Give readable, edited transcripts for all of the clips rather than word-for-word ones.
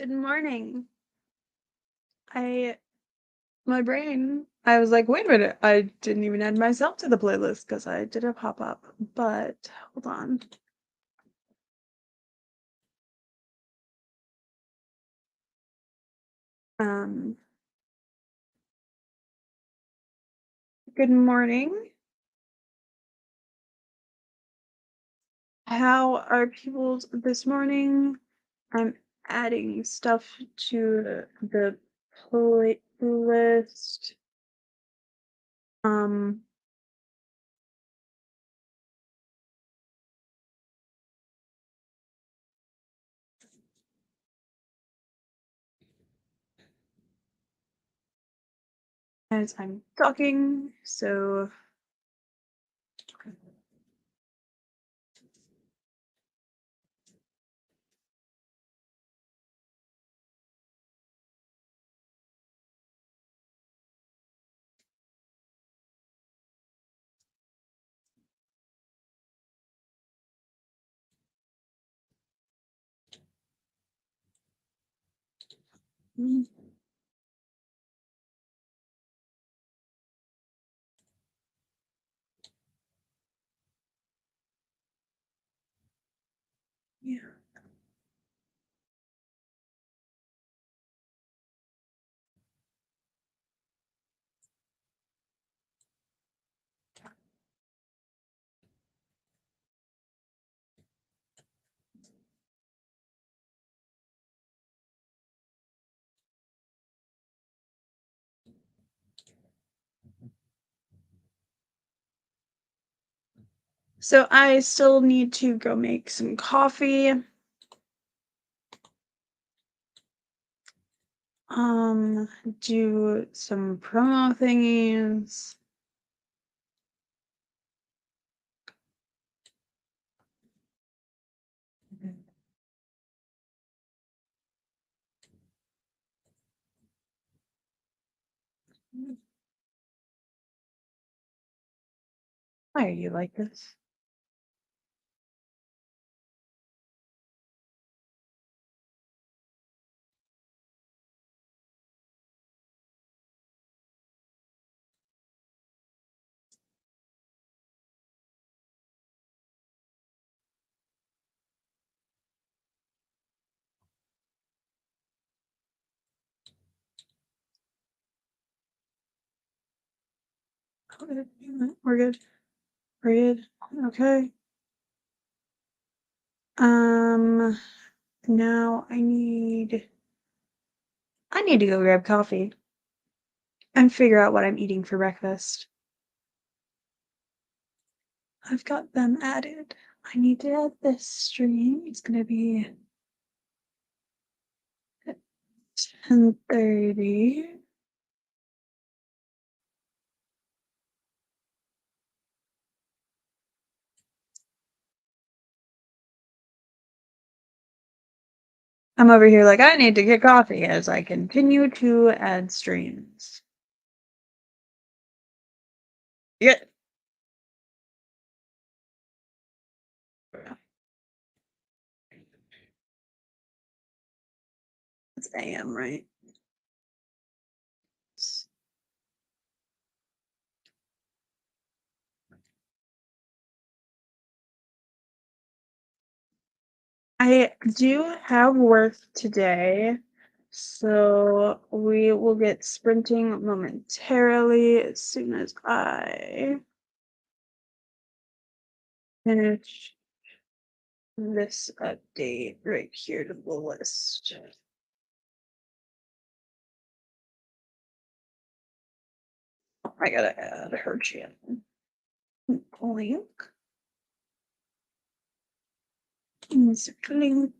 Good morning. I I was like, wait a minute, I didn't even add myself to the playlist because I did a pop-up. But hold on. Um, good morning. How are people this morning? I'm adding stuff to the playlist. Um, as I'm talking, so mm, yeah. So I still need to go make some coffee. Um, do some promo thingies. Why are you like this? Okay, we're good. We're good. Okay. Um, now I need to go grab coffee and figure out what I'm eating for breakfast. I've got them added. I need to add this stream. It's gonna be at 10:30. I'm over here like I need to get coffee as I continue to add streams. Yeah. It's AM, right? I do have work today, so we will get sprinting momentarily as soon as I finish this update right here to the list. I gotta add her channel link. Insert link.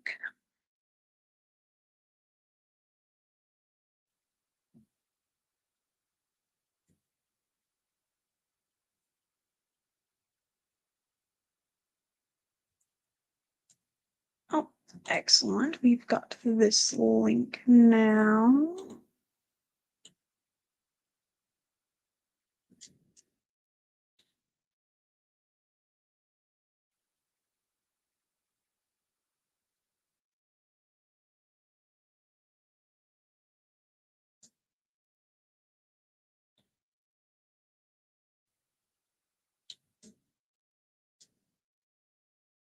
Oh, excellent. We've got this link now.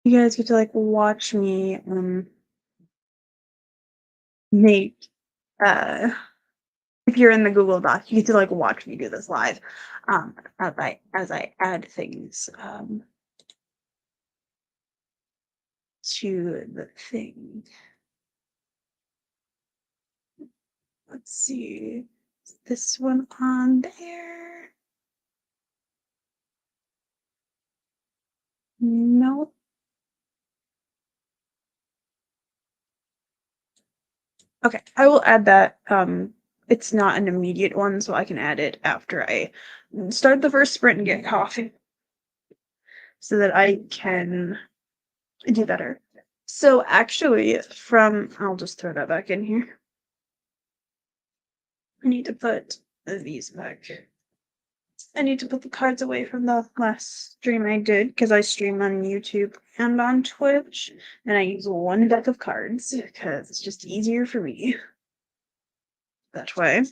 You guys get to like watch me make uh if you're in the Google Doc, you get to like watch me do this live. As I add things to the thing. Let's see. Is this one on there? No. Okay, I will add that. It's not an immediate one, so I can add it after I start the first sprint and get coffee so that I can do better. So actually, I'll just throw that back in here. I need to put these back. I need to put the cards away from the last stream I did because I stream on YouTube and on Twitch, and I use one deck of cards because it's just easier for me that way.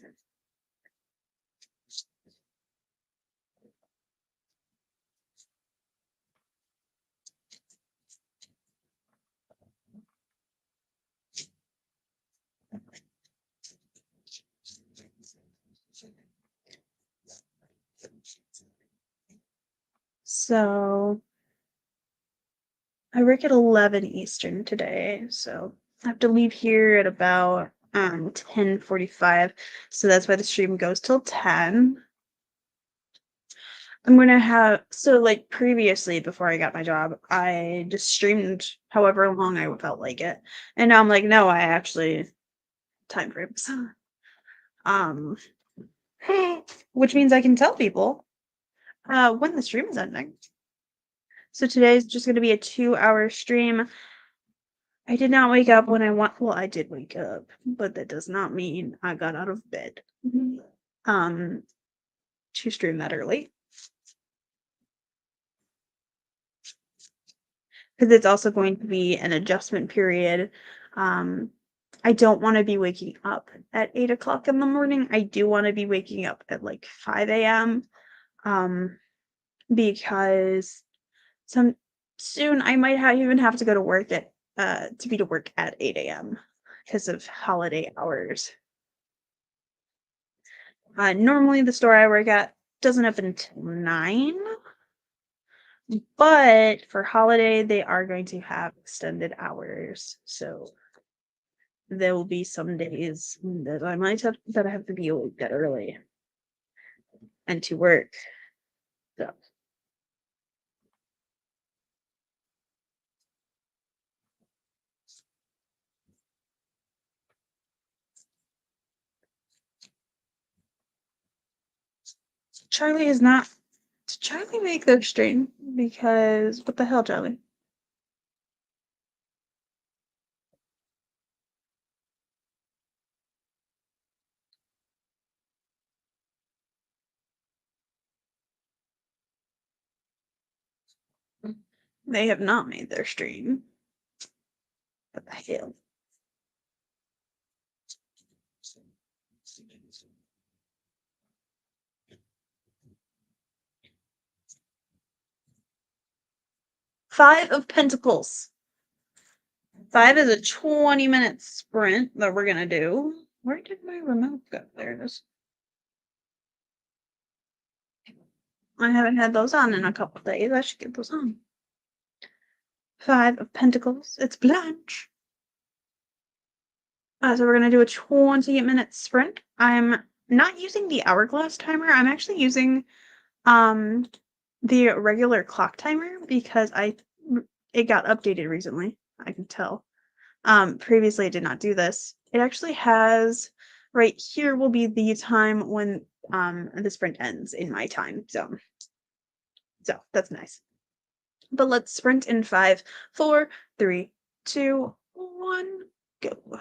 So I work at 11 Eastern today, so I have to leave here at about 10:45. So that's why the stream goes till 10. I'm gonna have like previously before I got my job, I just streamed however long I felt like it. And now I'm like, no, I actually time frames. Um which means I can tell people when the stream is ending. So today's just gonna be a 2-hour stream. I did not wake up when I want. Well, I did wake up, but that does not mean I got out of bed. Um, to stream that early because it's also going to be an adjustment period. Um, I don't want to be waking up at 8 o'clock in the morning. I do want to be waking up at like 5 a.m. Um, because soon I might even have to go to work at to be to work at 8 a.m. because of holiday hours. Normally the store I work at doesn't open until 9, but for holiday they are going to have extended hours. So there will be some days that I have to be awake that early and to work. So Charlie is not. Did Charlie make their stream? Because what the hell, Charlie? They have not made their stream. What the hell? Five of Pentacles. 5 is a 20-minute sprint that we're gonna do. Where did my remote go? There it is. I haven't had those on in a couple days. I should get those on. 5 of Pentacles. It's Blanche. So we're gonna do a 20-minute sprint. I'm not using the hourglass timer. I'm actually using the regular clock timer because it got updated recently. I can tell. Previously I did not do this. It actually has right here will be the time when the sprint ends in my time zone. So that's nice. But let's sprint in 5, 4, 3, 2, 1, go.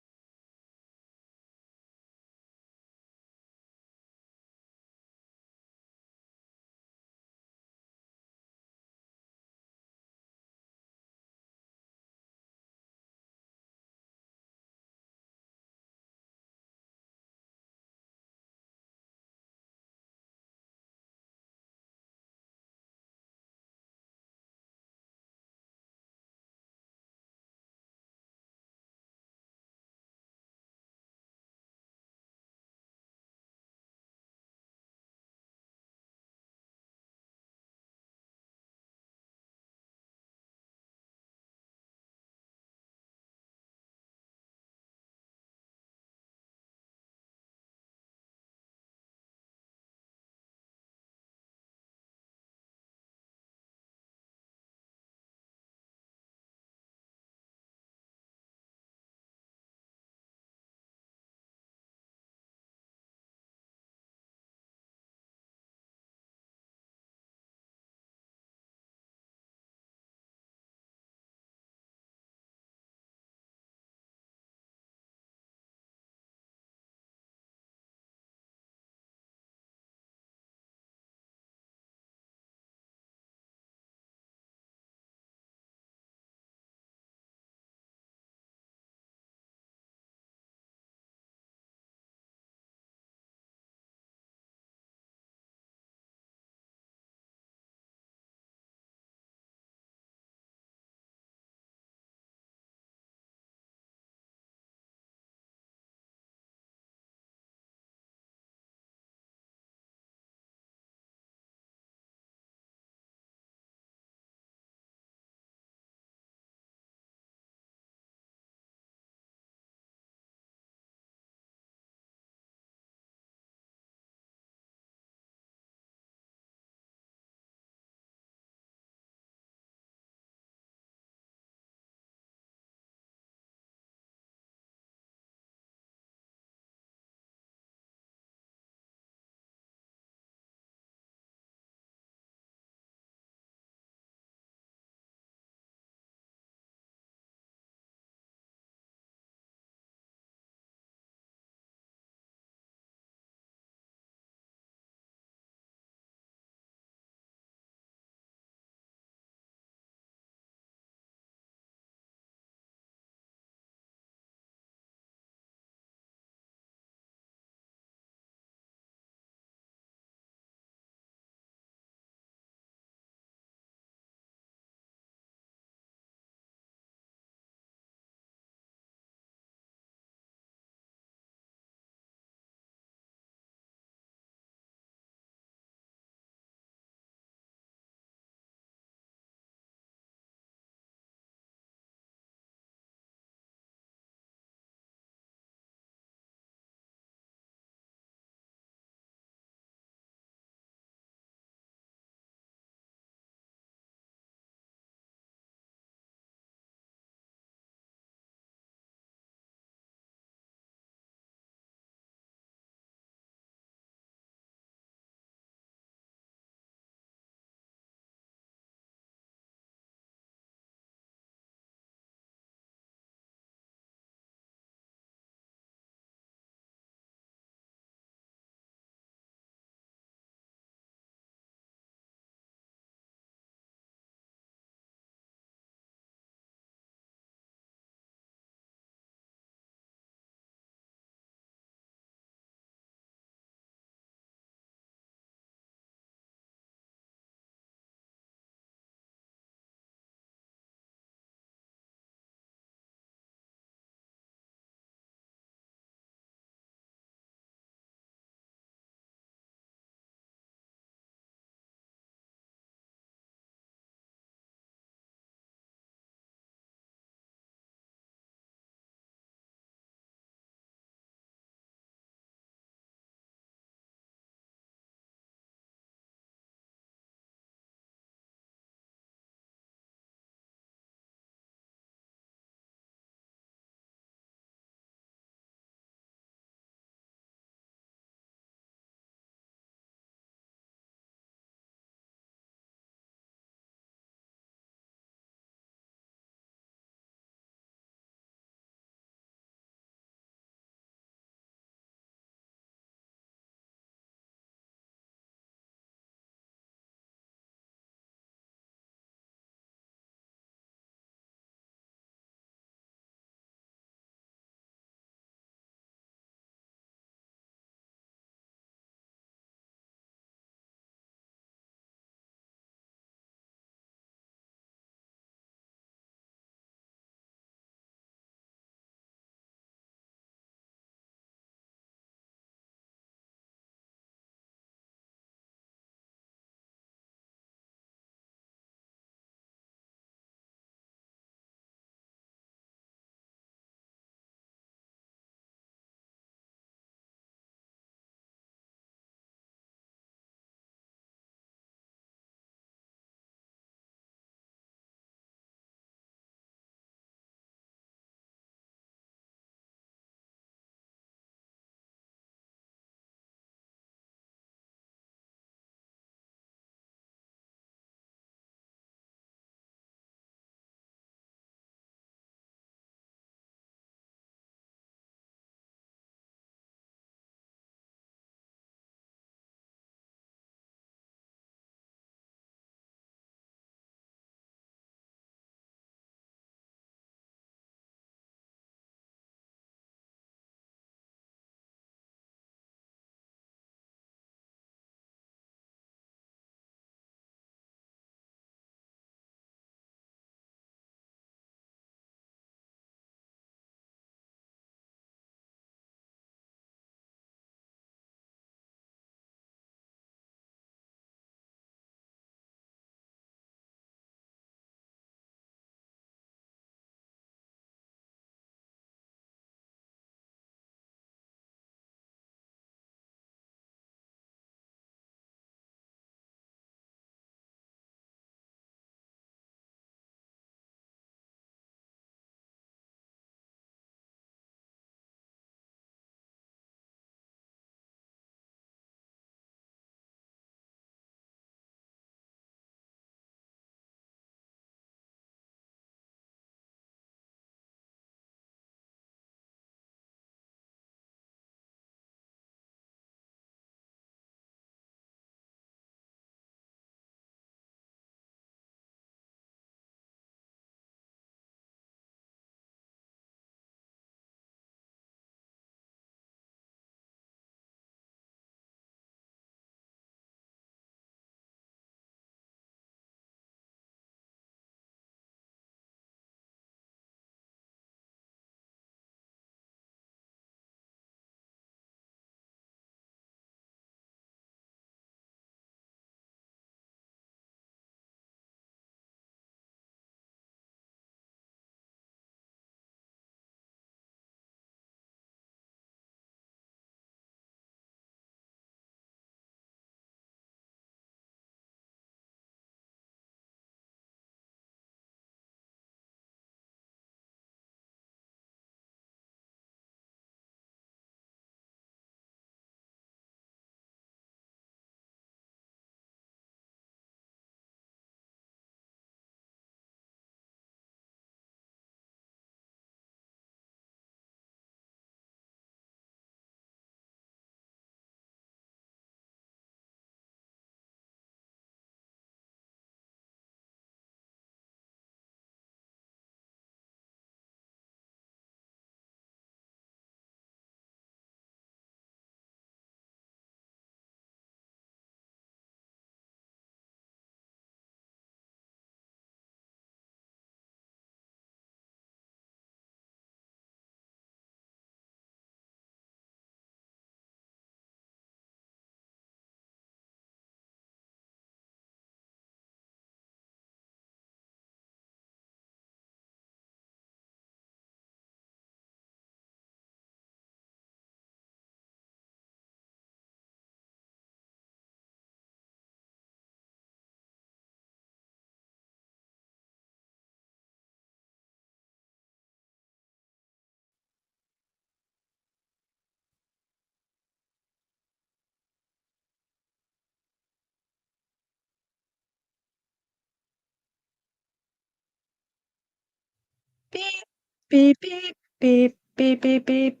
Beep, beep, beep, beep, beep, beep, beep,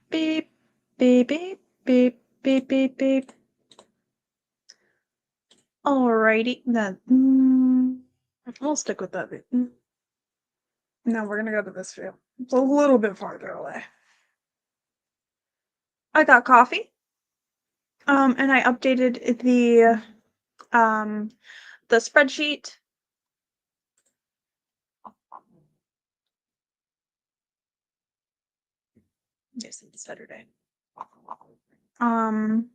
beep, beep, beep, beep, beep, beep, beep. Alrighty, then. We'll stick with that. Now we're gonna go to this field. It's a little bit farther away. I got coffee. And I updated um the spreadsheet. Yes, it's Saturday. Um,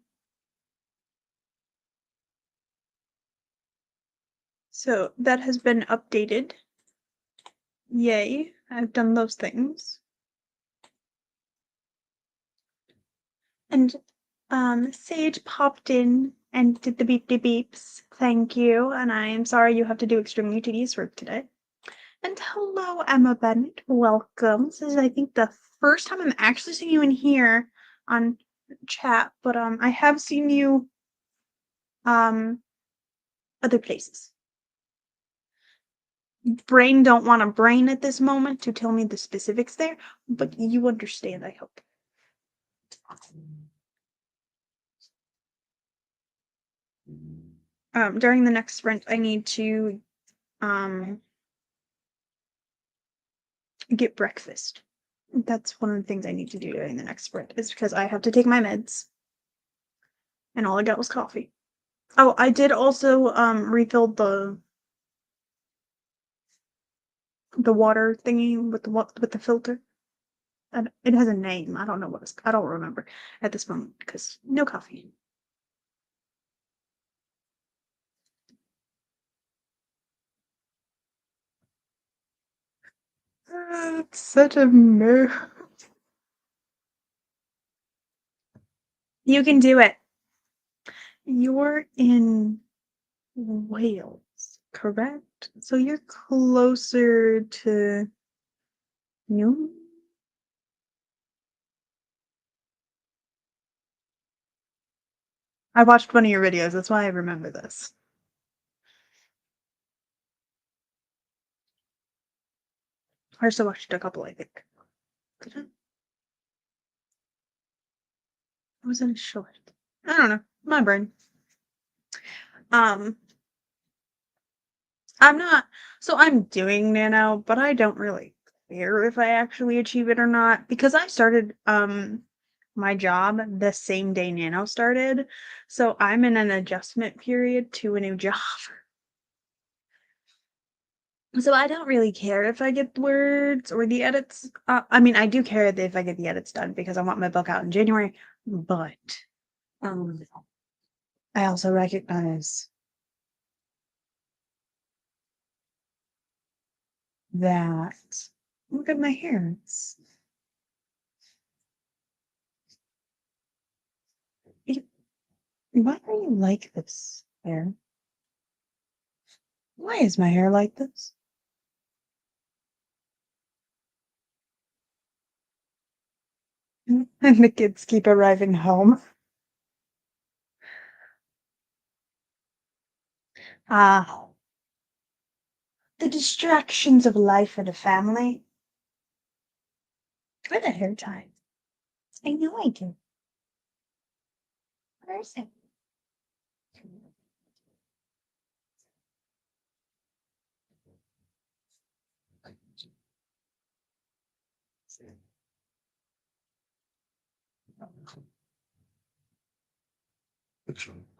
so that has been updated. Yay, I've done those things. And Sage popped in and did the beep beep beeps. Thank you. And I am sorry you have to do extremely tedious work today. And hello, Emma Bennett. Welcome. This is, I think, the first time I'm actually seeing you in here on chat, but I have seen you um other places. Brain don't want a brain at this moment to tell me the specifics there, but you understand, I hope. During the next sprint, I need to um get breakfast. That's one of the things I need to do during the next sprint, is because I have to take my meds, and all I got was coffee. Oh, I did also refill the water thingy with the filter. And it has a name. I don't know what it's. I don't remember at this moment because no coffee. It's such a mess. You can do it. You're in Wales, correct? So you're closer to New. I watched one of your videos. That's why I remember this. I also watched a couple, I think. Did I? It was in a short. I don't know. My brain. Um, I'm not. So I'm doing nano, but I don't really care if I actually achieve it or not because I started my job the same day nano started. So I'm in an adjustment period to a new job. So I don't really care if I get the words or the edits. I mean, I do care if I get the edits done because I want my book out in January. But um, I also recognize that. Look at my hair. Why are you like this, hair? Why is my hair like this? And the kids keep arriving home. Ah, the distractions of life and a family. Where the hair tie? I know I do. Where is it?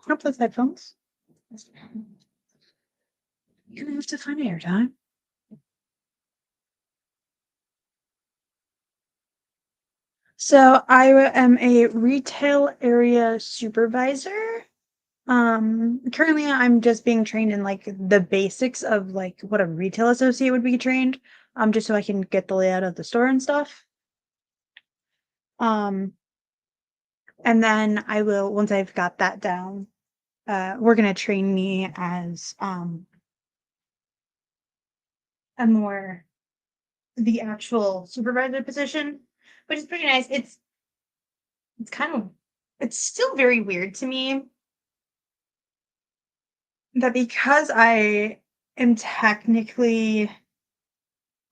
Hope those headphones. You're gonna have to find hair time. So I am a retail area supervisor. Currently I'm just being trained in like the basics of like what a retail associate would be trained, just so I can get the layout of the store and stuff. Um, and then I will, once I've got that down, we're gonna train me as a more the actual supervisor position, which is pretty nice. It's kind of it's still very weird to me that because I am technically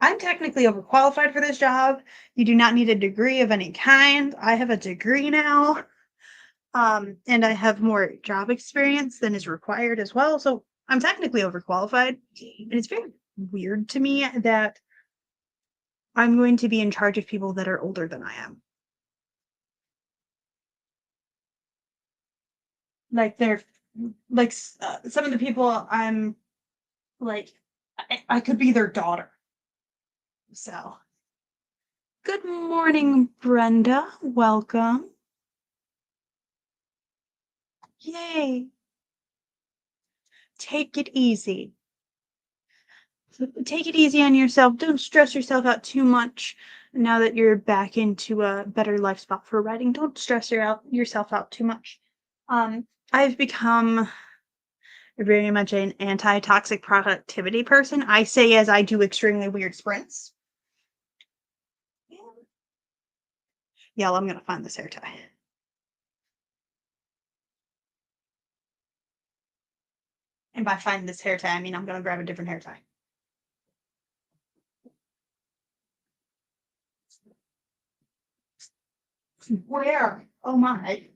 I'm technically overqualified for this job. You do not need a degree of any kind. I have a degree now, and I have more job experience than is required as well. So I'm technically overqualified. And it's very weird to me that I'm going to be in charge of people that are older than I am. Like they're like some of the people I'm like, I could be their daughter. So, good morning, Brenda. Welcome. Yay. Take it easy. Take it easy on yourself. Don't stress yourself out too much. Now that you're back into a better life spot for writing, don't stress yourself out too much. I've become very much an anti-toxic productivity person. I say as I do extremely weird sprints. Yeah, I'm gonna find this hair tie. And by find this hair tie, I mean I'm gonna grab a different hair tie. Where? Oh my.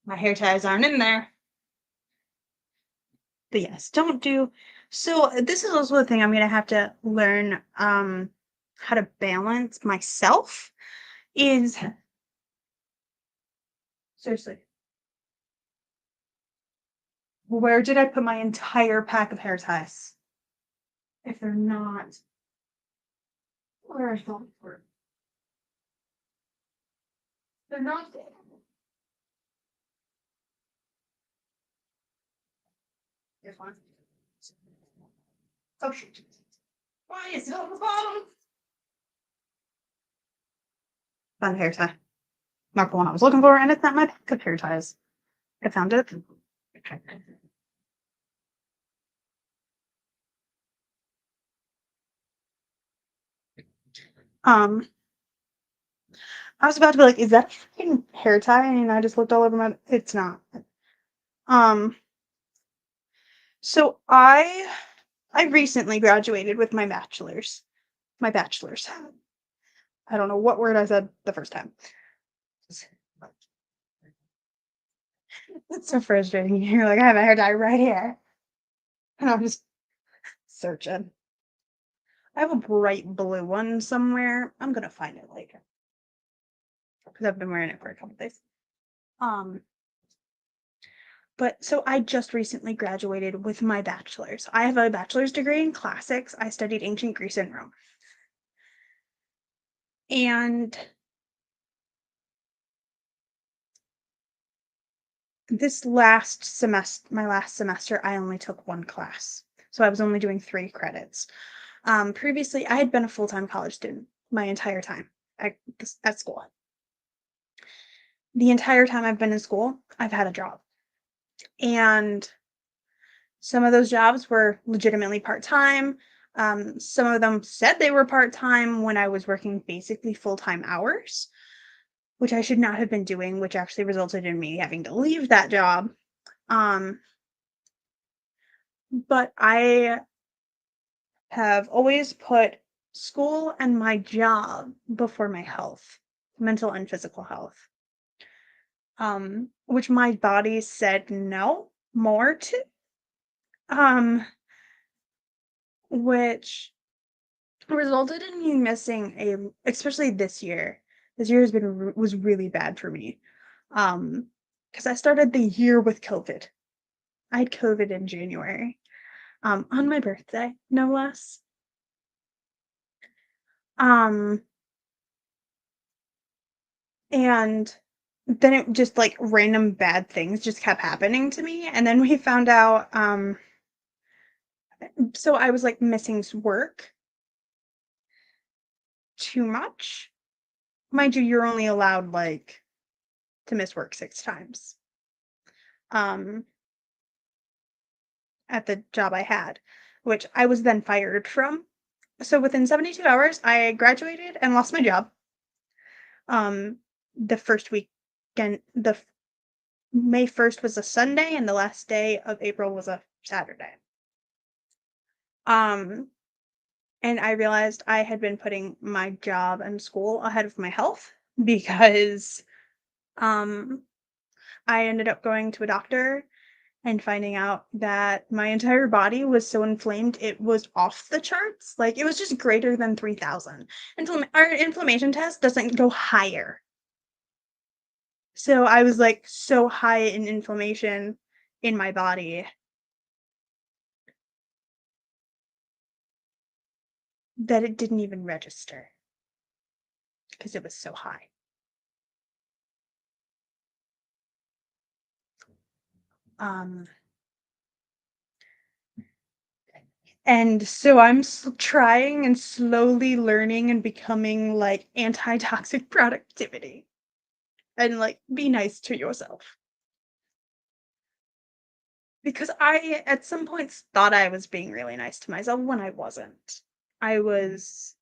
My hair ties aren't in there. But yes, don't do so this is also a thing I'm gonna have to learn how to balance myself is seriously. Where did I put my entire pack of hair ties? If they're not where is them? They're not there. Here's one. Oh shoot. Why is it on the bottom? Found a hair tie. Not the one I was looking for, and it's not my pack of hair ties. I found it. Um, I was about to be like, is that a freaking hair tie? And I just looked all over my. It's not. Um, so I recently graduated with my bachelor's. My bachelor's. I don't know what word I said the first time. It's so frustrating. You're like, I have a hair tie right here, and I'm just searching. I have a bright blue one somewhere. I'm gonna find it later because I've been wearing it for a couple days. Um, but so I just recently graduated with my bachelor's. I have a bachelor's degree in classics. I studied ancient Greece and Rome. And this last semester, my last semester, I only took one class. So I was only doing 3 credits. Previously, I had been a full-time college student my entire time at school. The entire time I've been in school, I've had a job. And some of those jobs were legitimately part-time. Some of them said they were part-time when I was working basically full-time hours, which I should not have been doing, which actually resulted in me having to leave that job. Um, but I have always put school and my job before my health, mental and physical health. Which my body said no more to. Um, which resulted in me missing especially this year. This year was really bad for me. Because I started the year with COVID. I had COVID in January. On my birthday, no less. Um, and then it just like random bad things just kept happening to me. And then we found out, so I was like missing work too much. Mind you, you're only allowed like to miss work 6 times. Um, at the job I had, which I was then fired from. So within 72 hours, I graduated and lost my job. Um, the first weekend, May 1st was a Sunday, and the last day of April was a Saturday. Um, and I realized I had been putting my job and school ahead of my health because um I ended up going to a doctor and finding out that my entire body was so inflamed it was off the charts. Like it was just greater than 3,000. Our inflammation test doesn't go higher. So I was like so high in inflammation in my body that it didn't even register because it was so high. Um, and so I'm trying and slowly learning and becoming like anti-toxic productivity and like be nice to yourself. Because I at some points thought I was being really nice to myself when I wasn't. I was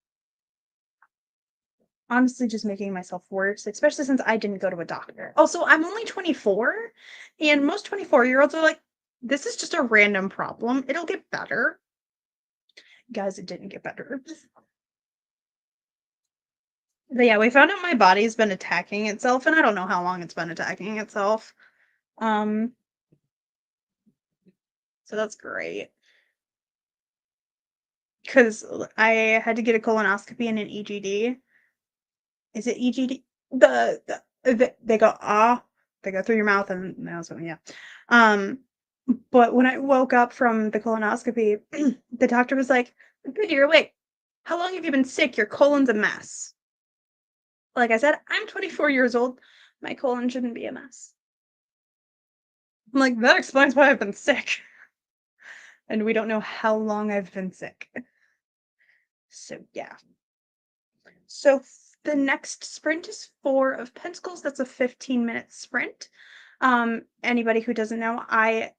honestly just making myself worse, especially since I didn't go to a doctor. Also, I'm only 24, and most 24-year-olds are like, this is just a random problem. It'll get better. Guys, it didn't get better. But yeah, we found out my body's been attacking itself, and I don't know how long it's been attacking itself. Um, so that's great. Because I had to get a colonoscopy and an EGD. Is it EGD? They go they go through your mouth and so yeah. Um, but when I woke up from the colonoscopy, the doctor was like, "Good, you're awake. How long have you been sick? Your colon's a mess." Like I said, I'm 24 years old. My colon shouldn't be a mess. I'm like, that explains why I've been sick. And we don't know how long I've been sick. So yeah. So the next sprint is 4 of Pentacles. That's a 15-minute sprint. Anybody who doesn't know, I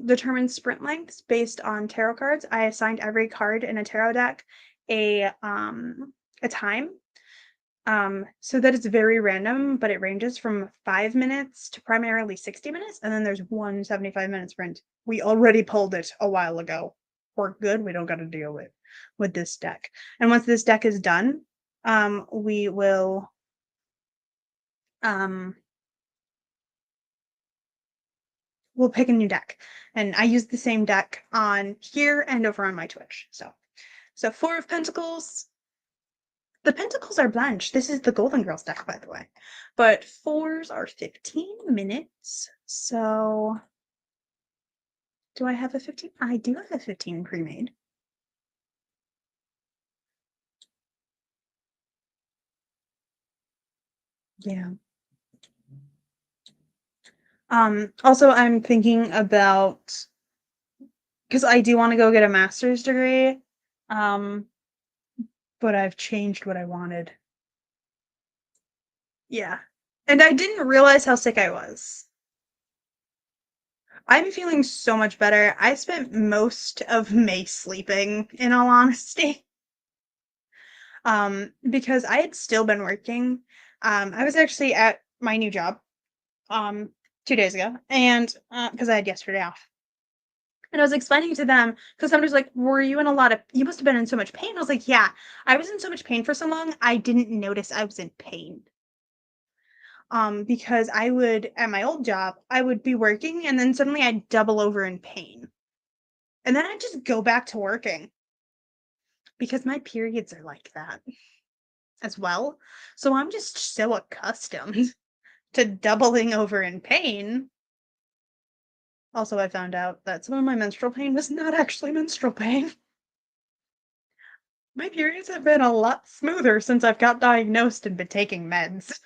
determine sprint lengths based on tarot cards. I assigned every card in a tarot deck a time. So that it's very random, but it ranges from 5 minutes to primarily 60 minutes, and then there's one 75-minute sprint. We already pulled it a while ago. We're good. We don't got to deal with this deck. And once this deck is done, we will um we'll pick a new deck. And I use the same deck on here and over on my Twitch. So 4 of Pentacles. The Pentacles are blanched. This is the Golden Girls deck, by the way. But fours are 15 minutes. So do I have a 15? I do have a 15 pre-made. Yeah. Also I'm thinking about because I do want to go get a master's degree. Um, but I've changed what I wanted. Yeah. And I didn't realize how sick I was. I'm feeling so much better. I spent most of May sleeping, in all honesty. Because I had still been working. I was actually at my new job, 2 days ago, and because I had yesterday off. And I was explaining to them because somebody's like, "Were you in a lot of? You must have been in so much pain." I was like, "Yeah, I was in so much pain for so long, I didn't notice I was in pain." Because I would at my old job, I would be working and then suddenly I'd double over in pain. And then I'd just go back to working because my periods are like that as well. So I'm just so accustomed to doubling over in pain. Also, I found out that some of my menstrual pain was not actually menstrual pain. My periods have been a lot smoother since I've got diagnosed and been taking meds.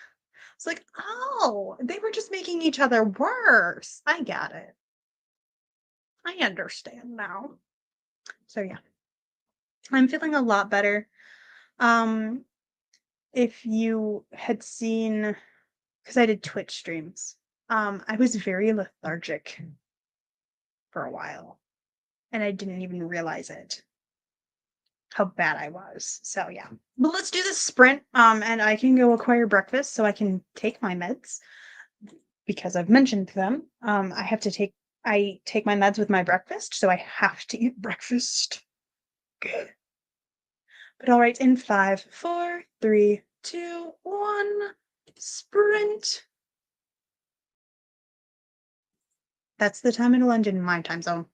It's like, oh, they were just making each other worse. I get it. I understand now. So yeah, I'm feeling a lot better. Um, if you had seen, because I did Twitch streams, I was very lethargic for a while, and I didn't even realize it, how bad I was. So yeah, but let's do this sprint. And I can go acquire breakfast so I can take my meds because I've mentioned them. I have to take I take my meds with my breakfast, so I have to eat breakfast. Good. But all right, in 5, 4, 3, 2, 1, sprint. That's the time in London, my time zone.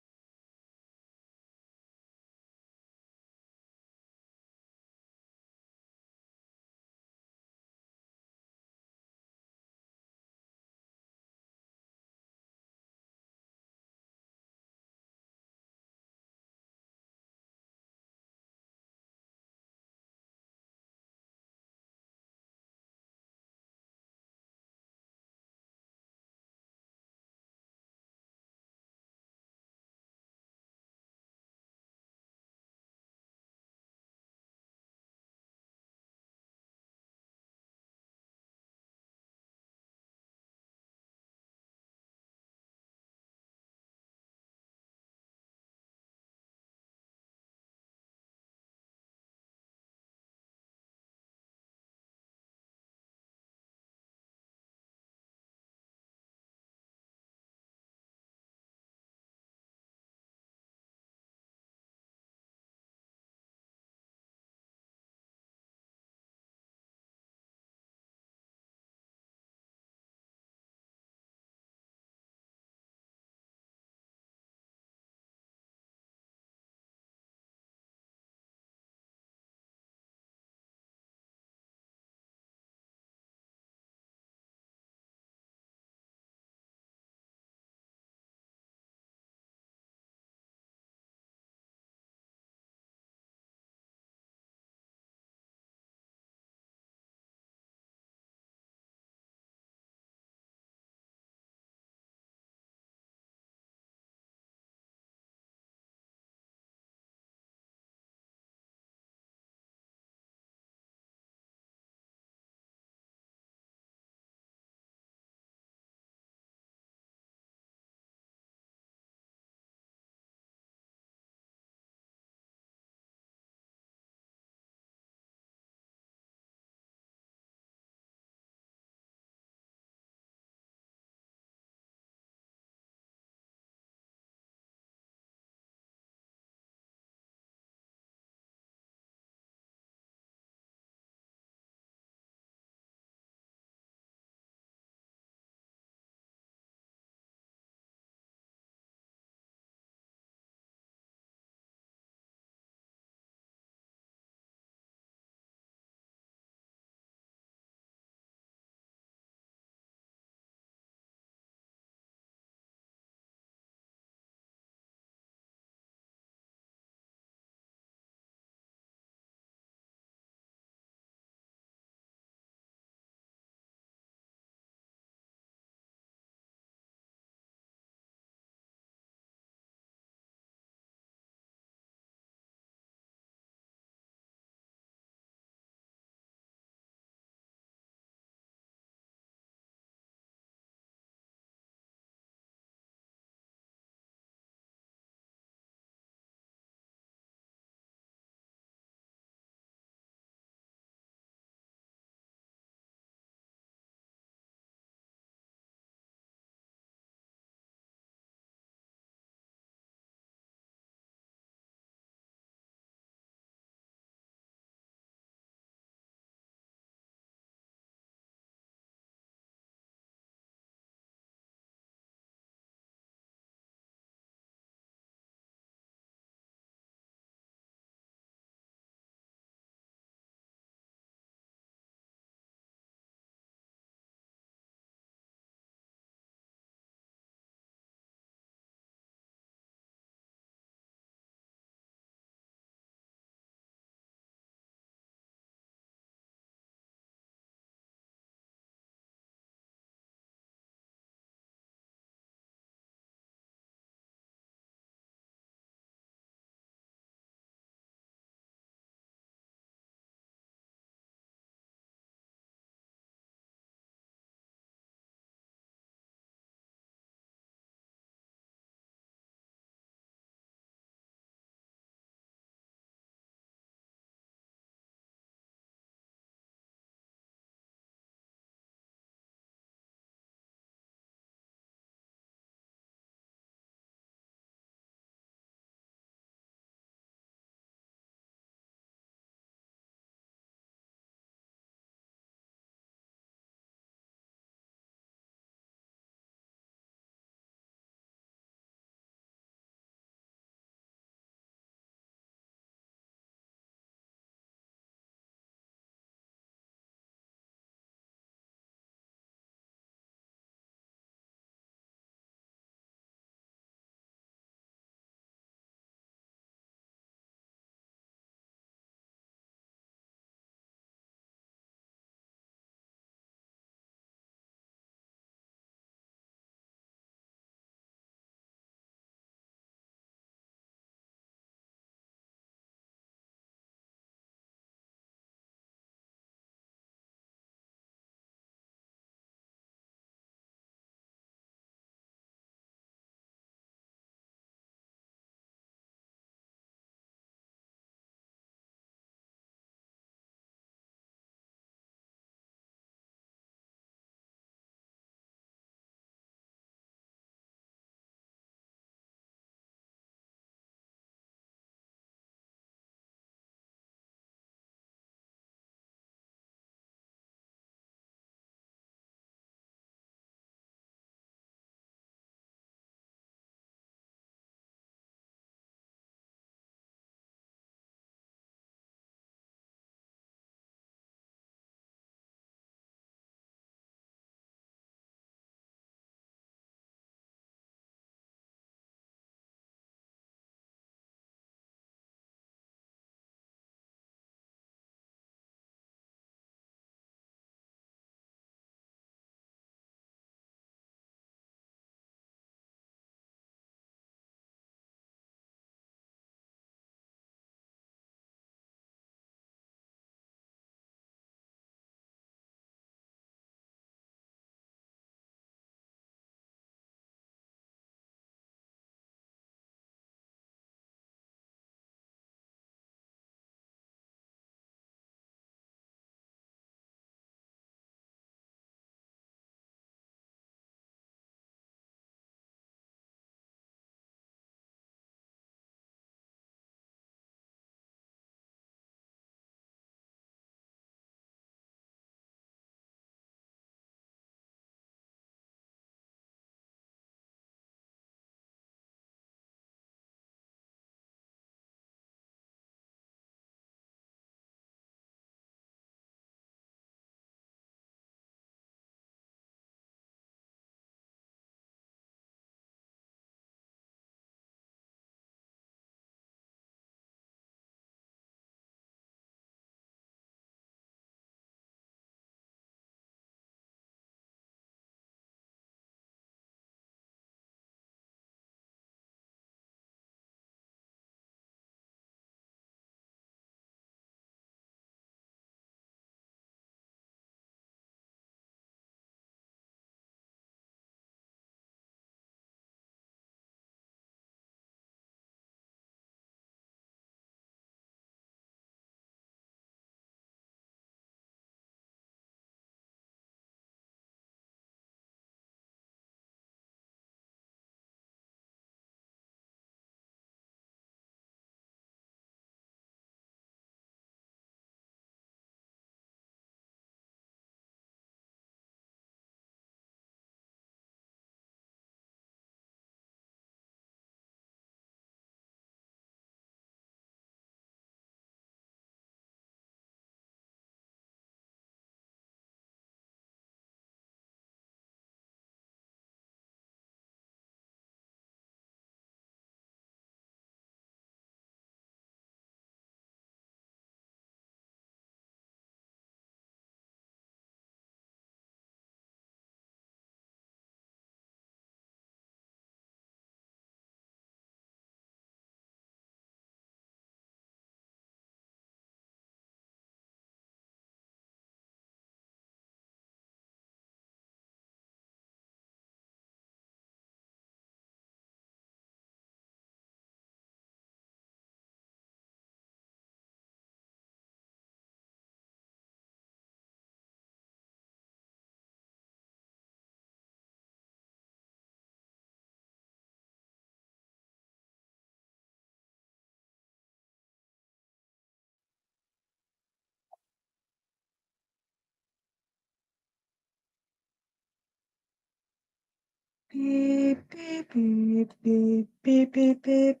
Beep, beep, beep, beep, beep, beep, beep.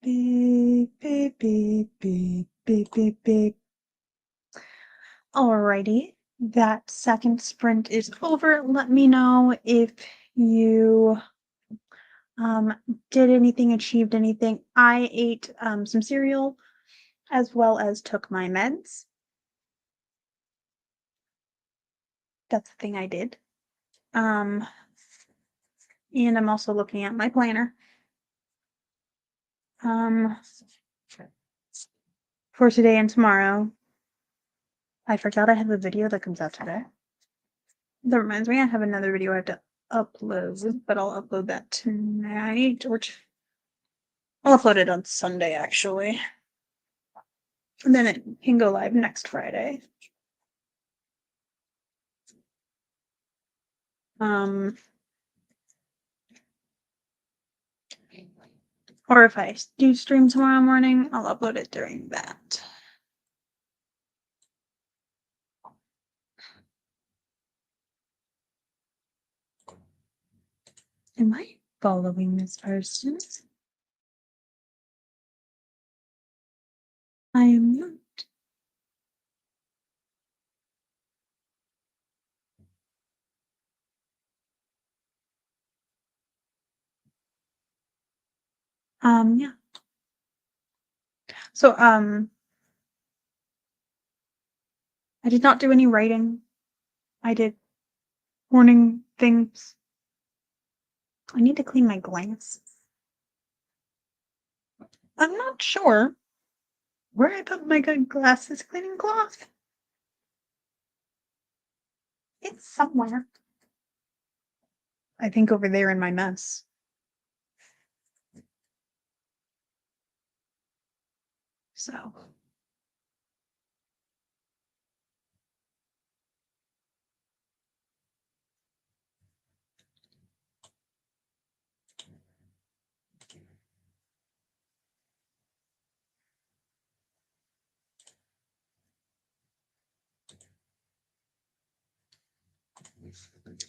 Beep, beep, beep, beep, beep, beep, beep. Alrighty, that second sprint is over. Let me know if you um, did anything, achieved anything. I ate some cereal as well as took my meds. That's the thing I did. And I'm also looking at my planner. Um, for today and tomorrow. I forgot I have a video that comes out today. That reminds me, I have another video I have to upload, but I'll upload that tonight, I'll upload it on Sunday, actually. And then it can go live next Friday. Or if I do stream tomorrow morning, I'll upload it during that. Am I following this person? I am not. Yeah. So, I did not do any writing. I did morning things. I need to clean my glasses. I'm not sure where I put my good glasses cleaning cloth. It's somewhere. I think over there in my mess. So.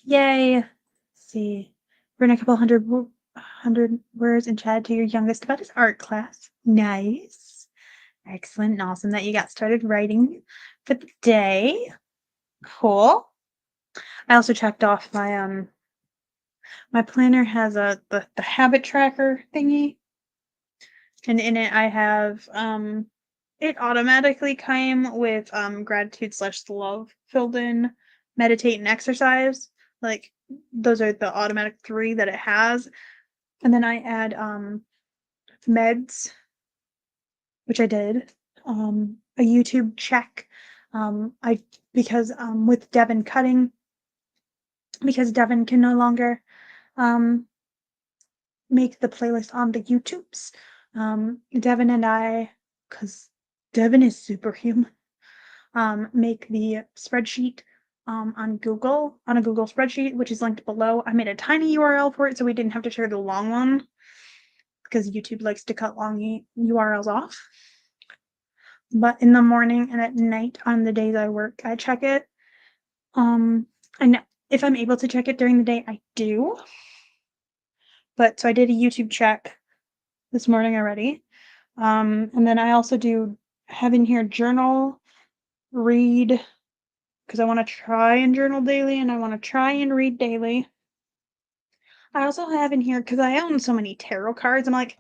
Yay. Let's see. Written a couple hundred words in chat to your youngest about his art class. Nice. Excellent and awesome that you got started writing for the day. Cool. I also checked off my planner has the habit tracker thingy. And in it I have it automatically came with gratitude / love filled in, meditate and exercise. Like those are the automatic 3 that it has. And then I add meds, which I did. A YouTube check. I because with Devin cutting, because Devin can no longer make the playlist on the YouTubes. Devin and I, because Devin is superhuman, make the spreadsheet on a Google spreadsheet, which is linked below. I made a tiny URL for it so we didn't have to share the long one because YouTube likes to cut long URLs off. But in the morning and at night on the days I work, I check it. And if I'm able to check it during the day, I do. But so I did a YouTube check this morning already. And then I also have in here journal, read, because I want to try and journal daily and I want to try and read daily. I also have in here, because I own so many tarot cards, I'm like,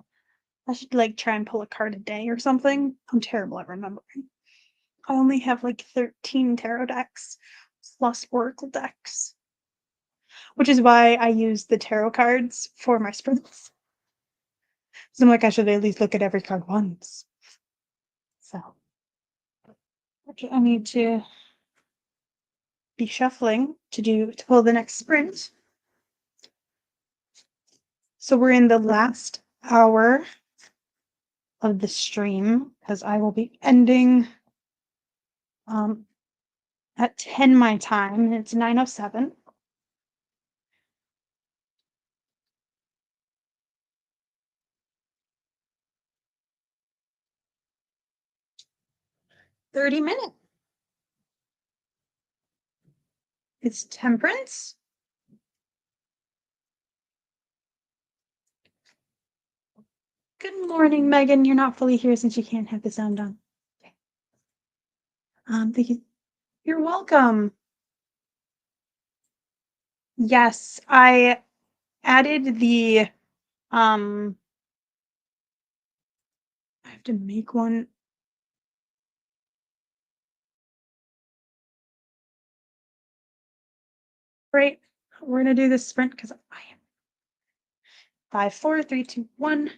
I should like try and pull a card a day or something. I'm terrible at remembering. I only have like 13 tarot decks plus oracle decks, which is why I use the tarot cards for my sprints. So I'm like, I should at least look at every card once. So I need to be shuffling to pull the next sprint. So we're in the last hour of the stream because I will be ending at 10 my time, and it's 9:07. $30. It's temperance. Good morning, Megan. You're not fully here since you can't have the sound on. Okay. Thank you. You're welcome. Yes, I added the um I have to make one. Right. We're gonna do this sprint because I am 5, 4, 3, 2, 1.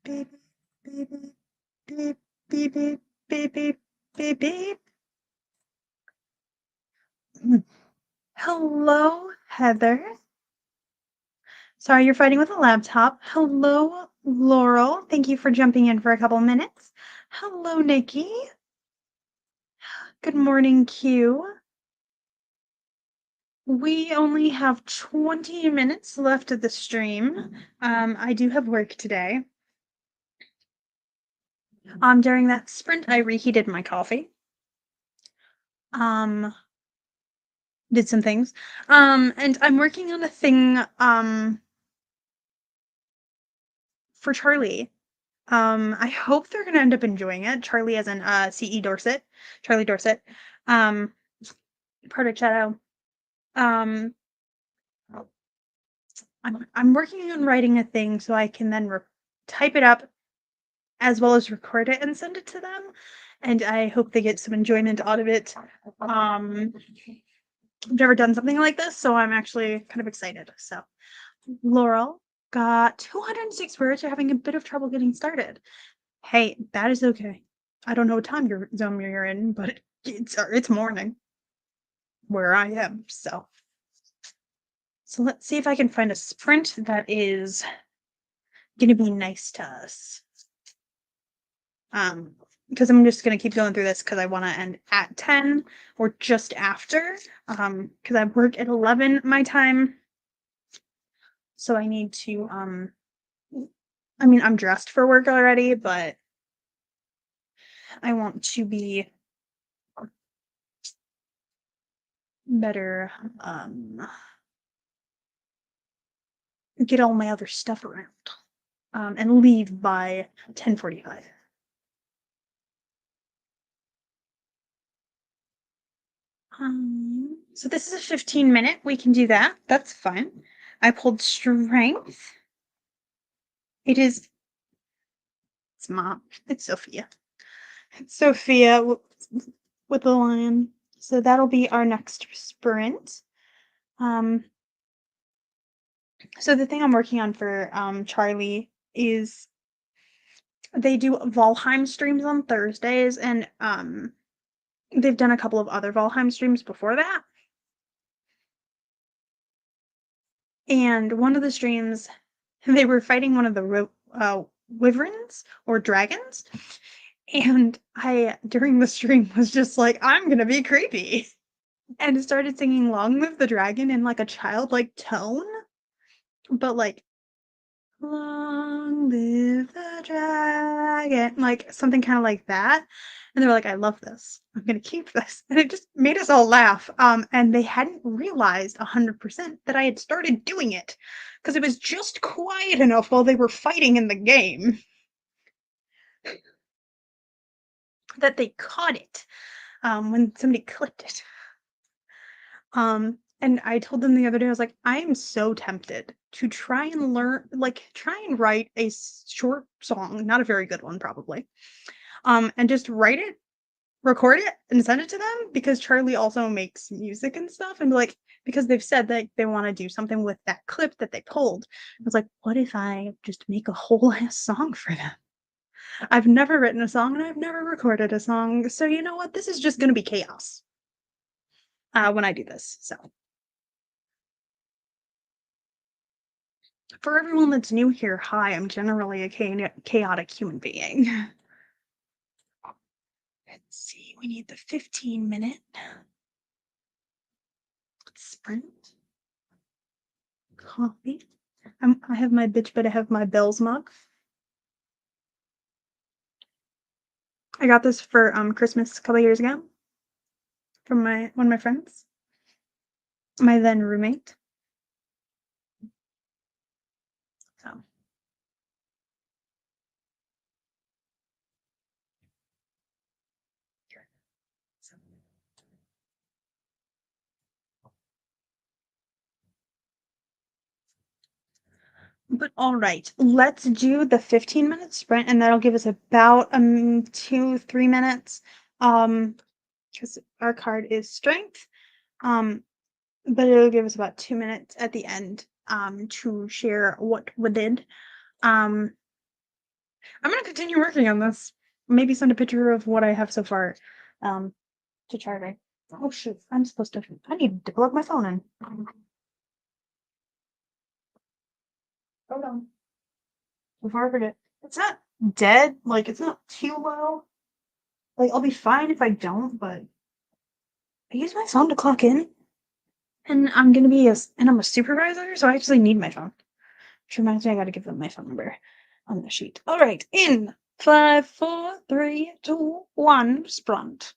beep, beep, beep, beep, beep, beep, beep, beep, beep. Hello, Heather. Sorry you're fighting with a laptop. Hello, Laurel. Thank you for jumping in for a couple minutes. Hello, Nikki. Good morning, Q. We only have 20 minutes left of the stream. I do have work today. During that sprint, I reheated my coffee. Did some things. And I'm working on a thing, for Charlie. I hope they're gonna end up enjoying it. Charlie as in, C.E. Dorset. Charlie Dorset. Part of Shadow. Um, I'm working on writing a thing so I can then type it up as well as record it and send it to them. And I hope they get some enjoyment out of it. I've never done something like this, so I'm actually kind of excited. So, Laurel got 206 words. You're having a bit of trouble getting started. Hey, that is okay. I don't know what time zone you're in, but it's morning where I am. So let's see if I can find a sprint that is gonna be nice to us. Because I'm just gonna keep going through this because I want to end at 10 or just after. Because I work at 11 my time, so I need to. I mean, I'm dressed for work already, but I want to be better. Get all my other stuff around. And leave by 10:45. So this is a 15-minute. We can do that. That's fine. I pulled strength. It's Mom. It's Sophia. It's Sophia with the lion. So that'll be our next sprint. So the thing I'm working on for Charlie is they do Valheim streams on Thursdays, and they've done a couple of other Valheim streams before that. And one of the streams, they were fighting one of the wyverns or dragons. And I, during the stream, was just like, I'm gonna be creepy. And started singing Long Live the Dragon in like a childlike tone. But like, Long live the dragon, like something kind of like that. And they were like, I love this. I'm gonna keep this. And it just made us all laugh. And they hadn't realized 100% that I had started doing it because it was just quiet enough while they were fighting in the game that they caught it when somebody clipped it. And I told them the other day, I was like, I am so tempted to try and write a short song, not a very good one, probably, and just write it, record it, and send it to them because Charlie also makes music and stuff. And like, because they've said that they want to do something with that clip that they pulled. I was like, what if I just make a whole ass song for them? I've never written a song and I've never recorded a song. So you know what? This is just going to be chaos when I do this. So. For everyone that's new here, hi, I'm generally a chaotic human being. Let's see, we need the 15-minute sprint. Coffee. I have my bitch, but I have my Bells mug. I got this for Christmas a couple years ago from one of my friends, my then roommate. So. But all right, let's do the 15-minute sprint, and that'll give us about 2-3 minutes. Because our card is strength. But it'll give us about 2 minutes at the end to share what we did. I'm gonna continue working on this. Maybe send a picture of what I have so far, um, to Charlie. Oh shoot, I'm supposed to. I need to plug my phone in. Hold on. Before I forget. It's not dead. Like it's not too low. Like I'll be fine if I don't, but I use my phone to clock in, and I'm a supervisor, so I actually need my phone. Which reminds me, I got to give them my phone number on the sheet. All right, in 5, 4, 3, 2, 1, sprint.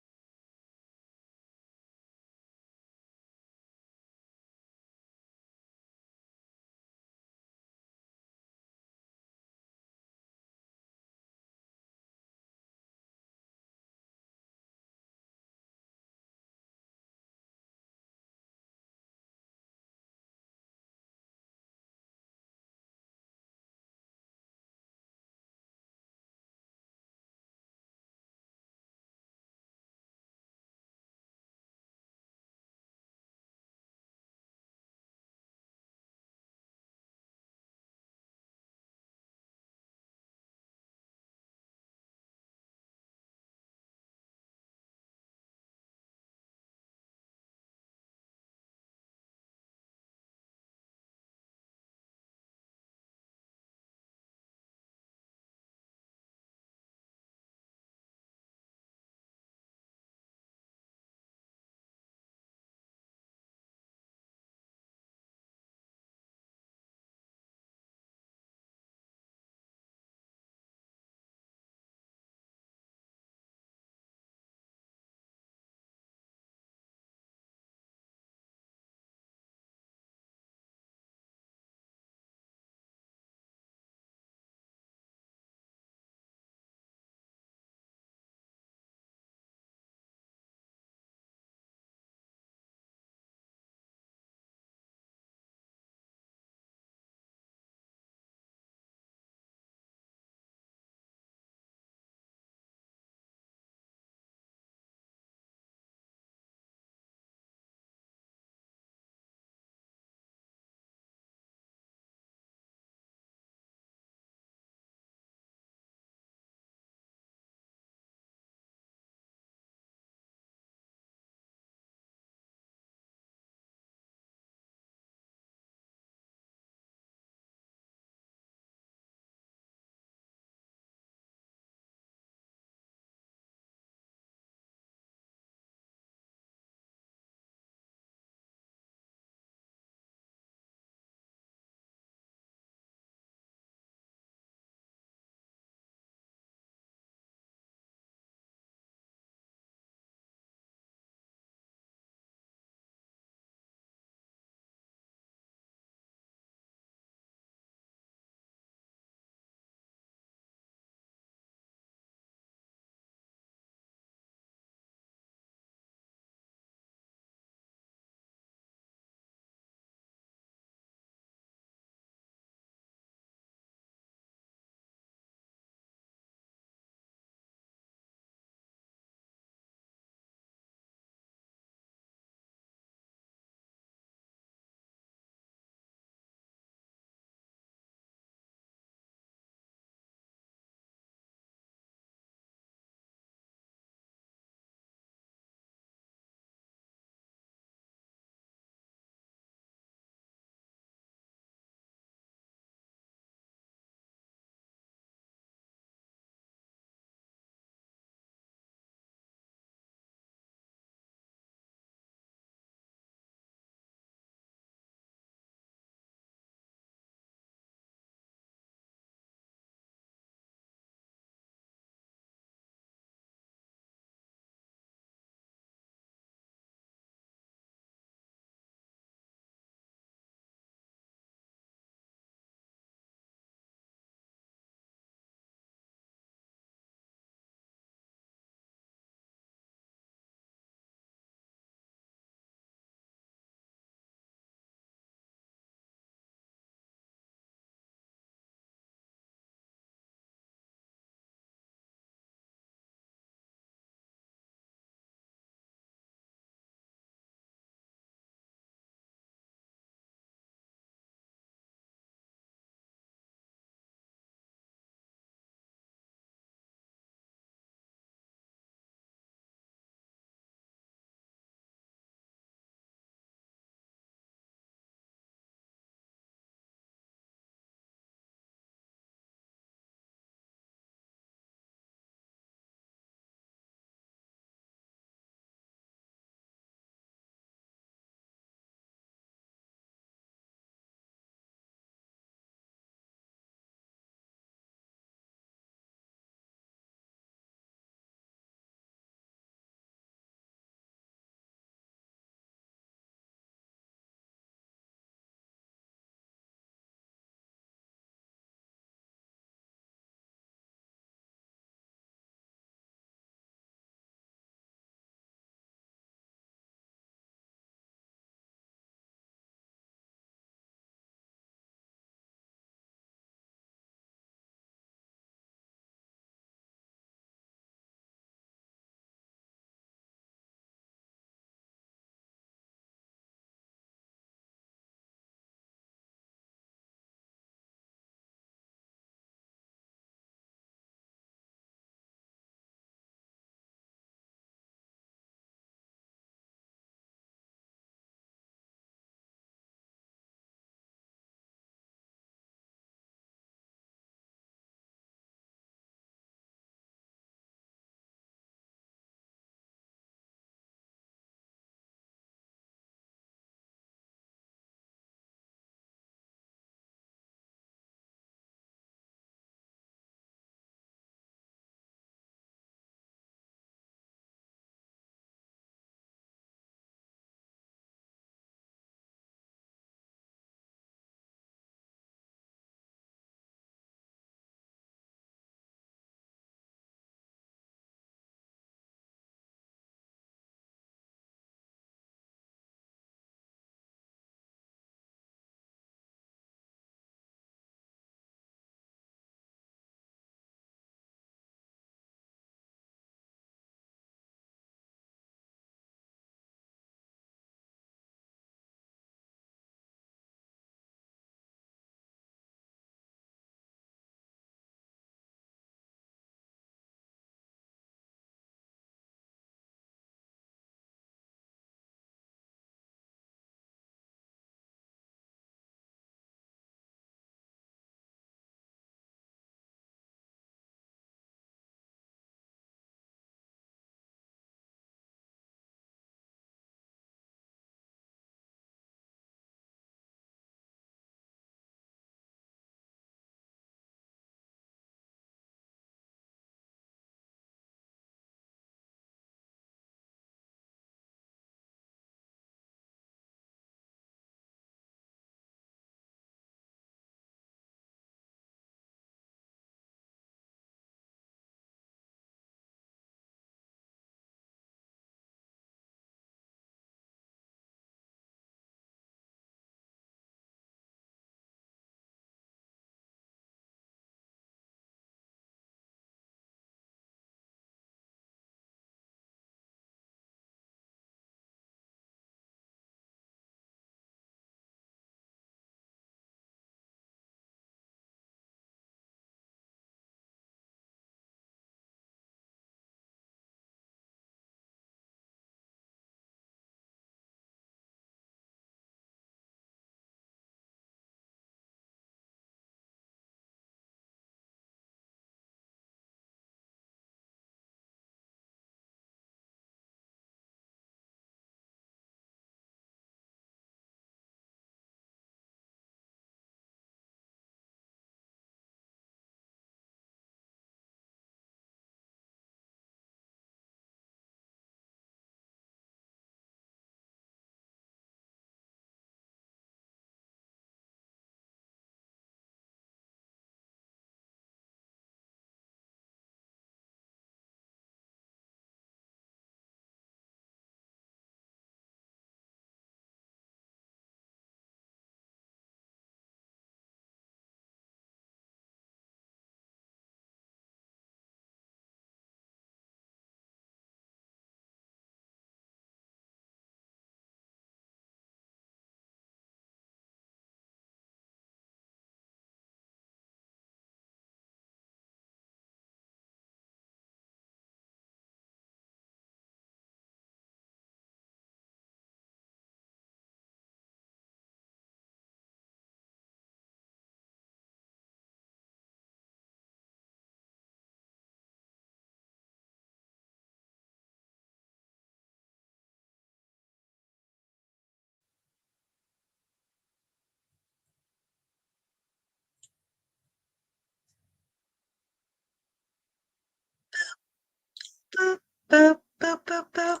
boop, boop, boop, boop, boop,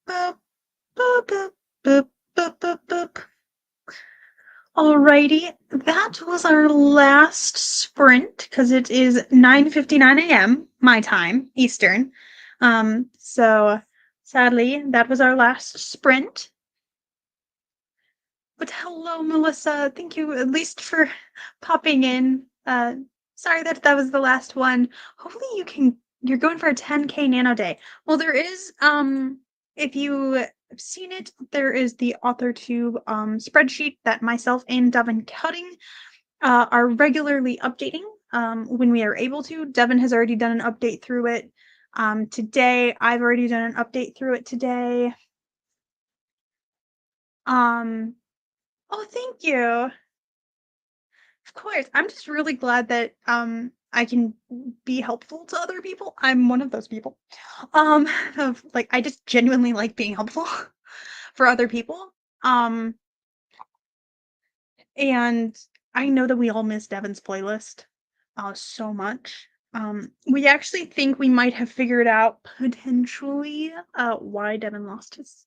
boop, boop, boop, boop, boop, boop, boop. Alrighty, that was our last sprint because it is 9:59 a.m. my time, Eastern. So sadly, that was our last sprint. But hello, Melissa. Thank you at least for popping in. Sorry that that was the last one. Hopefully you're going for a 10K nano day. Well, there is if you have seen it, there is the AuthorTube spreadsheet that myself and Devin Cutting are regularly updating when we are able to. Devin has already done an update through it today. I've already done an update through it today. Um, oh, thank you. Of course. I'm just really glad that I can be helpful to other people. I'm one of those people. Um of like I just genuinely like being helpful for other people. Um and I know that we all miss Devin's playlist so much. We actually think we might have figured out potentially why Devin lost his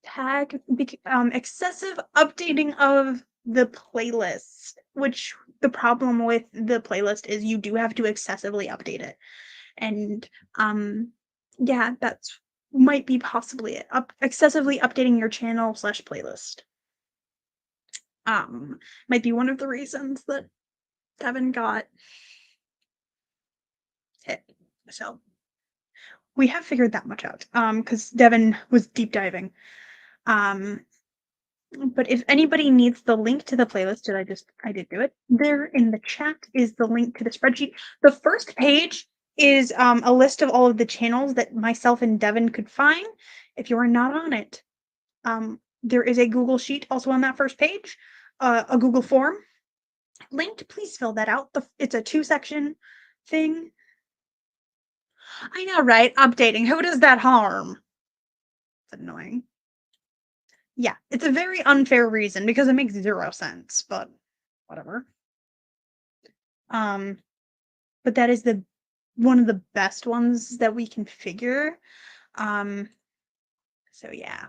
tag, excessive updating of the playlist, which the problem with the playlist is you do have to excessively update it. And yeah, that's might be possibly it. Excessively updating your channel slash playlist. Might be one of the reasons that Devin got hit. So we have figured that much out. Because Devin was deep diving. But if anybody needs the link to the playlist, I did do it. There in the chat is the link to the spreadsheet. The first page is a list of all of the channels that myself and Devin could find. If you are not on it, there is a Google Sheet also on that first page, a Google form linked. Please fill that out. It's a 2-section thing. I know, right? Updating. Who does that harm? It's annoying. Yeah, it's a very unfair reason because it makes 0 sense, but whatever. But that is the one of the best ones that we can figure. Um, so yeah,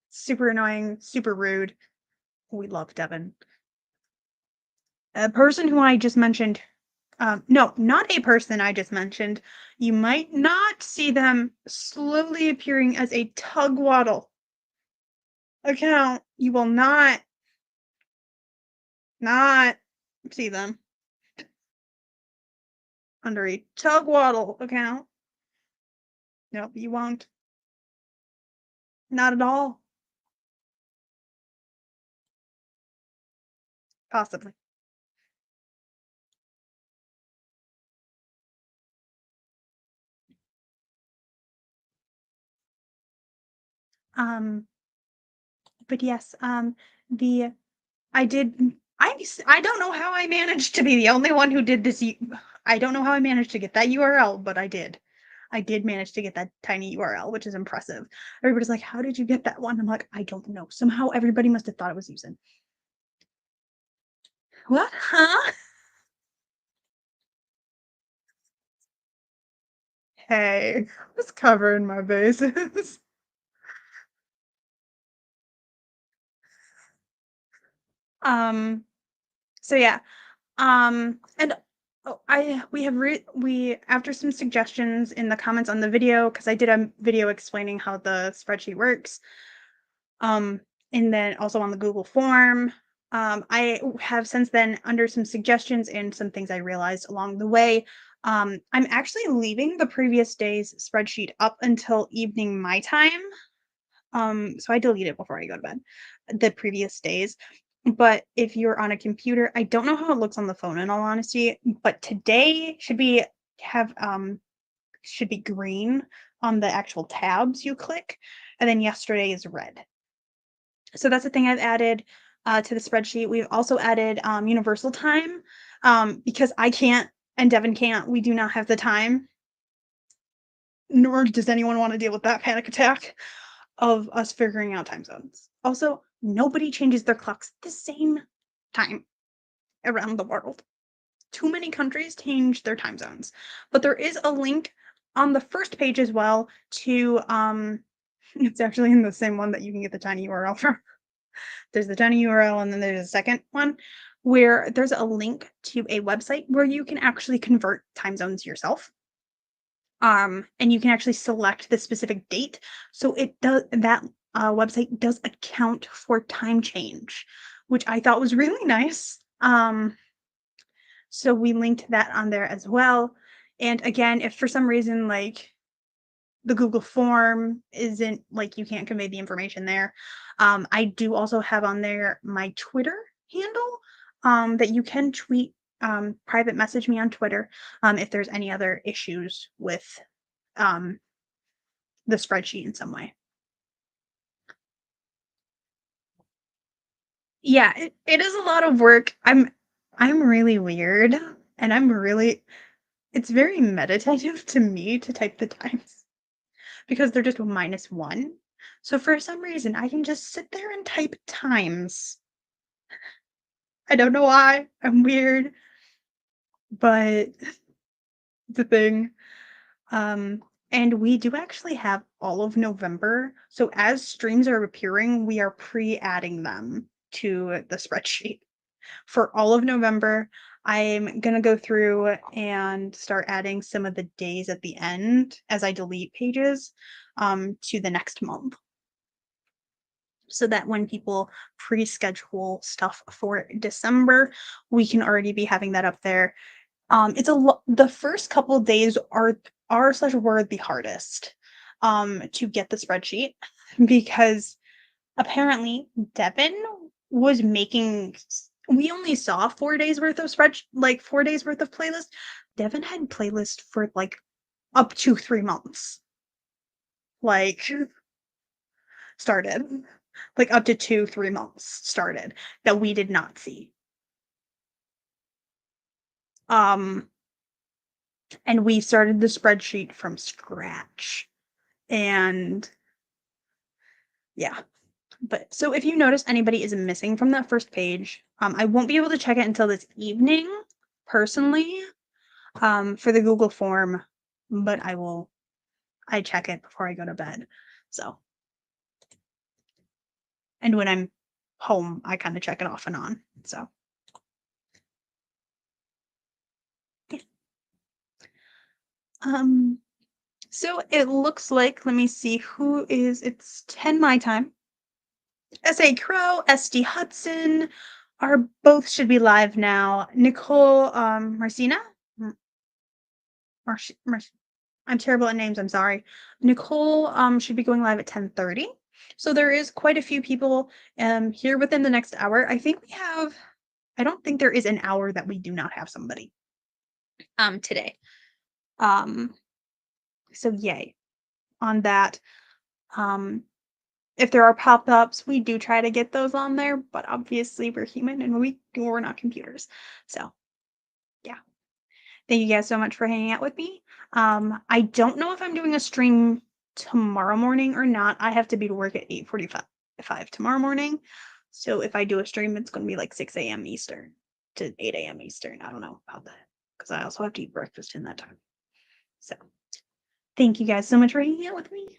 super annoying, super rude. We love Devin. A person who I just mentioned, no, not a person I just mentioned. You might not see them slowly appearing as a Tugwaddle account. You will not see them under a Tugwaddle account. Nope, you won't. Not at all. Possibly. But yes, the I did I don't know how I managed to be the only one who did this. I don't know how I managed to get that URL, but I did. I did manage to get that tiny URL, which is impressive. Everybody's like, "How did you get that one?" I'm like, "I don't know. Somehow everybody must have thought it was using." What? Huh? Hey, just covering my bases. um. So yeah. And oh, we after some suggestions in the comments on the video, because I did a video explaining how the spreadsheet works, um, and then also on the Google form. I have since then, under some suggestions and some things I realized along the way, I'm actually leaving the previous day's spreadsheet up until evening my time. So I delete it before I go to bed, the previous days. But if you're on a computer, I don't know how it looks on the phone in all honesty, but today should be green on the actual tabs you click, and then yesterday is red. So that's the thing I've added to the spreadsheet. We've also added universal time because I can't and Devin can't. We do not have the time, nor does anyone want to deal with that panic attack of us figuring out time zones. Also, nobody changes their clocks at the same time around the world. too many countries change their time zones. But there is a link on the first page as well to it's actually in the same one that you can get the tiny URL from. There's the tiny URL and then there's a second one where there's a link to a website where you can actually convert time zones yourself. And you can actually select the specific date. So it does that website does account for time change, which I thought was really nice. So we linked that on there as well. And again, if for some reason like the Google form isn't like you can't convey the information there, I do also have on there my Twitter handle that you can tweet, private message me on Twitter if there's any other issues with um, the spreadsheet in some way. Yeah, it is a lot of work. I'm really weird and it's very meditative to me to type the times because they're just -1. So for some reason I can just sit there and type times. I don't know why. I'm weird, but it's a thing. Um, and we do actually have all of November. So as streams are appearing, we are pre-adding them to the spreadsheet. For all of November, I'm gonna go through and start adding some of the days at the end as I delete pages to the next month. So that when people pre-schedule stuff for December, we can already be having that up there. It's the first couple days are/were the hardest to get the spreadsheet because apparently Devin was making we only saw 4 days worth of 4 days worth of playlist. Devin had playlist for like up to 3 months. Like started. Like up to 2, 3 months started that we did not see. Um and we started the spreadsheet from scratch. And yeah. But so if you notice anybody is missing from that first page, I won't be able to check it until this evening personally, for the Google form, but I check it before I go to bed. So, and when I'm home, I kind of check it off and on. So, yeah. Um, so it looks like, let me see it's 10 my time. S.A. Crow, SD Hudson are both should be live now. Nicole Marcina? Marci Marc I'm terrible at names, I'm sorry. Nicole should be going live at 10:30. So there is quite a few people here within the next hour. I don't think there is an hour that we do not have somebody today. Um so yay on that. Um if there are pop-ups, we do try to get those on there, but obviously we're human and we're not computers. So, yeah. Thank you guys so much for hanging out with me. I don't know if I'm doing a stream tomorrow morning or not. I have to be to work at 8:45 tomorrow morning. So if I do a stream, it's going to be like 6 a.m. Eastern to 8 a.m. Eastern. I don't know about that because I also have to eat breakfast in that time. So thank you guys so much for hanging out with me.